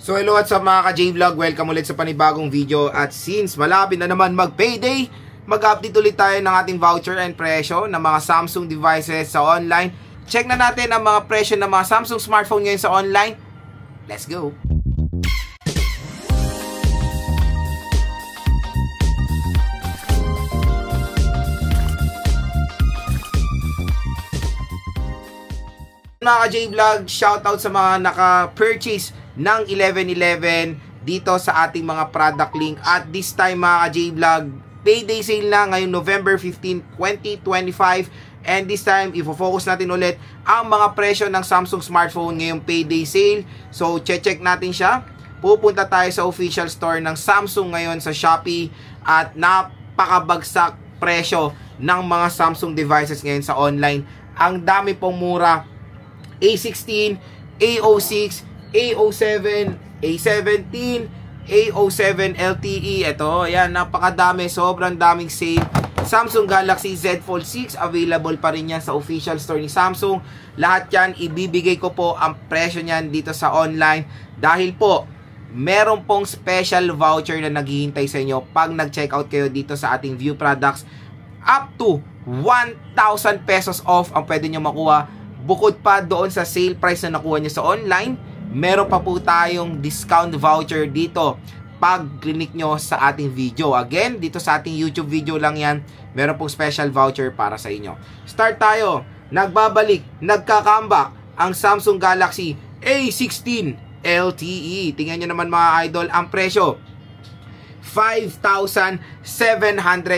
So hello at sa mga ka-J-Vlog, welcome ulit sa panibagong video. At since malapit na naman mag-payday, mag-update ulit tayo ng ating voucher and presyo ng mga Samsung devices sa online. Check na natin ang mga presyo ng mga Samsung smartphone ngayon sa online. Let's go! Mga ka-J-Vlog, shoutout sa mga naka-purchase ng 11.11 dito sa ating mga product link. At this time mga ka-J-Vlog, payday sale na ngayong November 15, 2025. And this time, ifo-focus natin ulit ang mga presyo ng Samsung smartphone ngayong payday sale. So, check natin siya. Pupunta tayo sa official store ng Samsung ngayon sa Shopee. At napakabagsak presyo ng mga Samsung devices ngayon sa online. Ang dami pong mura. A16, A06, A07, A17, A07 LTE. Ito, ayan, napakadami, sobrang daming sale. Samsung Galaxy Z Fold 6, available pa rin yan sa official store ni Samsung. Lahat yan, ibibigay ko po ang presyo niyan dito sa online. Dahil po, meron pong special voucher na naghihintay sa inyo pag nag-checkout kayo dito sa ating View Products. Up to 1,000 pesos off ang pwede nyo makuha. Bukod pa doon sa sale price na nakuha nyo sa online, meron pa po tayong discount voucher dito pag click nyo sa ating video. Again, dito sa ating YouTube video lang yan, meron pong special voucher para sa inyo. Start tayo. Nagbabalik, nagka-comeback ang Samsung Galaxy A16 LTE. Tingnan nyo naman mga idol, ang presyo 5,700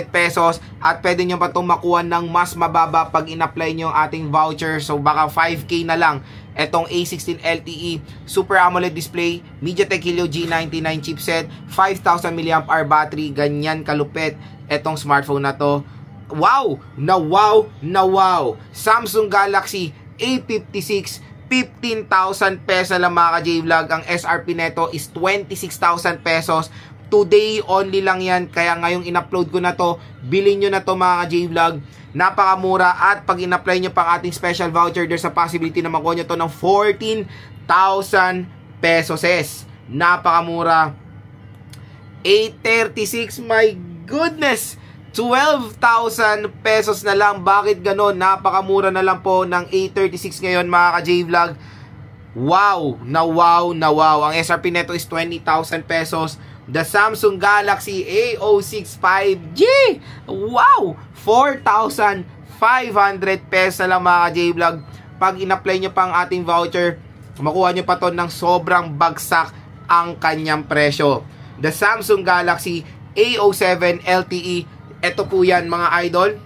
pesos at pwede nyo pa itong makuha ng mas mababa pag in-apply nyo ang ating voucher. So baka 5K na lang itong A16 LTE, Super AMOLED display, MediaTek Helio G99 chipset, 5,000 mAh battery. Ganyan kalupit itong smartphone na to. Wow! Na wow! Samsung Galaxy A56, 15,000 pesos lang mga ka-J-Vlog. Ang SRP neto is 26,000 pesos. Today only lang yan, kaya ngayong in-upload ko na to, bilhin nyo na to mga ka-J-Vlog. Napakamura at pag in-apply nyo pang ating special voucher, there's a possibility na makuha nyo to ng 14,000 pesos. Napakamura. A36, my goodness, 12,000 pesos na lang. Bakit ganon? Napakamura na lang po ng A36 ngayon mga ka-J-Vlog. Wow! Ang SRP neto is 20,000 pesos. The Samsung Galaxy A06 5G. Wow! 4,500 pesos na lang mga J-Vlog. Pag in-apply nyo pang ating voucher, makuha nyo pa to ng sobrang bagsak ang kanyang presyo. The Samsung Galaxy A07 LTE. Ito po yan mga idol.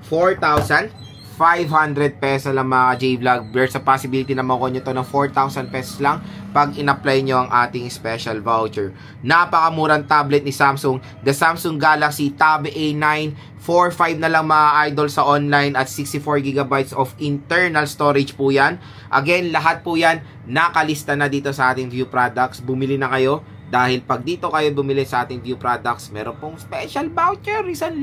4,500 pesos lang mga J-Vlog. There's a possibility na makuha nyo to ng 4,000 pesos lang pag in-apply nyo ang ating special voucher. Napakamurang tablet ni Samsung. The Samsung Galaxy Tab A9, 4,500 na lang mga idol sa online at 64GB of internal storage po yan. Again, lahat po yan nakalista na dito sa ating View Products. Bumili na kayo. Dahil pag dito kayo bumili sa ating View Products, meron pong special voucher, 1,000.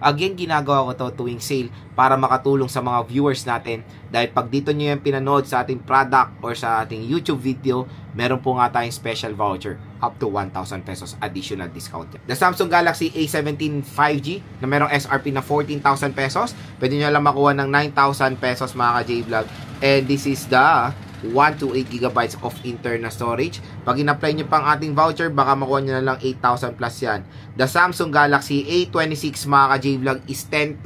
Again, ginagawa ko to tuwing sale para makatulong sa mga viewers natin. Dahil pag dito nyo yung pinanood sa ating product or sa ating YouTube video, meron po nga tayong special voucher up to 1,000 pesos additional discount. The Samsung Galaxy A17 5G na merong SRP na 14,000 pesos. Pwede nyo lang makuha ng 9,000 pesos mga ka-J-Vlog. And this is the 128GB of internal storage. Pag in-apply nyo pang ating voucher, baka makuha nyo na lang 8,000 plus yan. The Samsung Galaxy A26 mga ka-J-Vlog is 10,000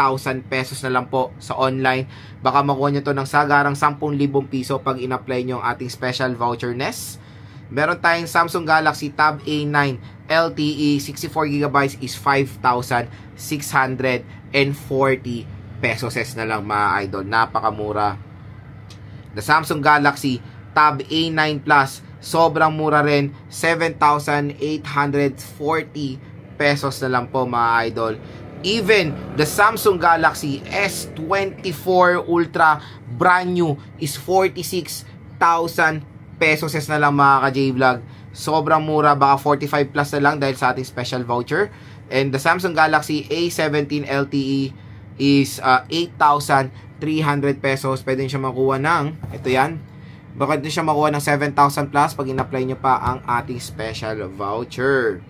pesos na lang po sa online. Baka makuha nyo to ng sagarang 10,000 piso pag in-apply nyo ang ating special voucher NES. Meron tayong Samsung Galaxy Tab A9 LTE 64GB is 5,640 pesos na lang mga idol. Napakamura. The Samsung Galaxy Tab A9 Plus, sobrang mura rin, 7,840 pesos na lang po mga idol. Even the Samsung Galaxy S24 Ultra brand new is 46,000 pesos na lang mga ka-J-Vlog. Sobrang mura, baka 45 plus na lang dahil sa ating special voucher. And the Samsung Galaxy A17 LTE is 8,300 pesos. Pwede nyo siya makuha ng, ito yan, Bakit nyo siya makuha ng 7,000 plus pag in-apply nyo pa ang ating special voucher.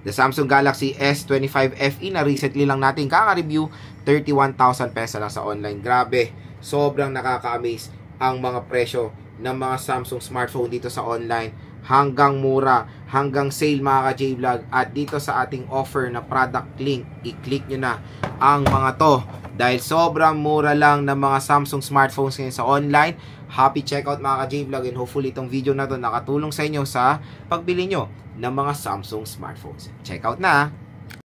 The Samsung Galaxy S25 FE na recently lang natin kaka-review, 31,000 pesos lang sa online. Grabe, sobrang nakaka-amaze ang mga presyo ng mga Samsung smartphone dito sa online. Hanggang mura, hanggang sale mga ka-J-Vlog. At dito sa ating offer na product link, i-click nyo na ang mga to. Dahil sobrang mura lang ng mga Samsung smartphones ngayon sa online. Happy checkout mga ka-J-Vlog, and hopefully itong video na to nakatulong sa inyo sa pagbili nyo ng mga Samsung smartphones. Check out na!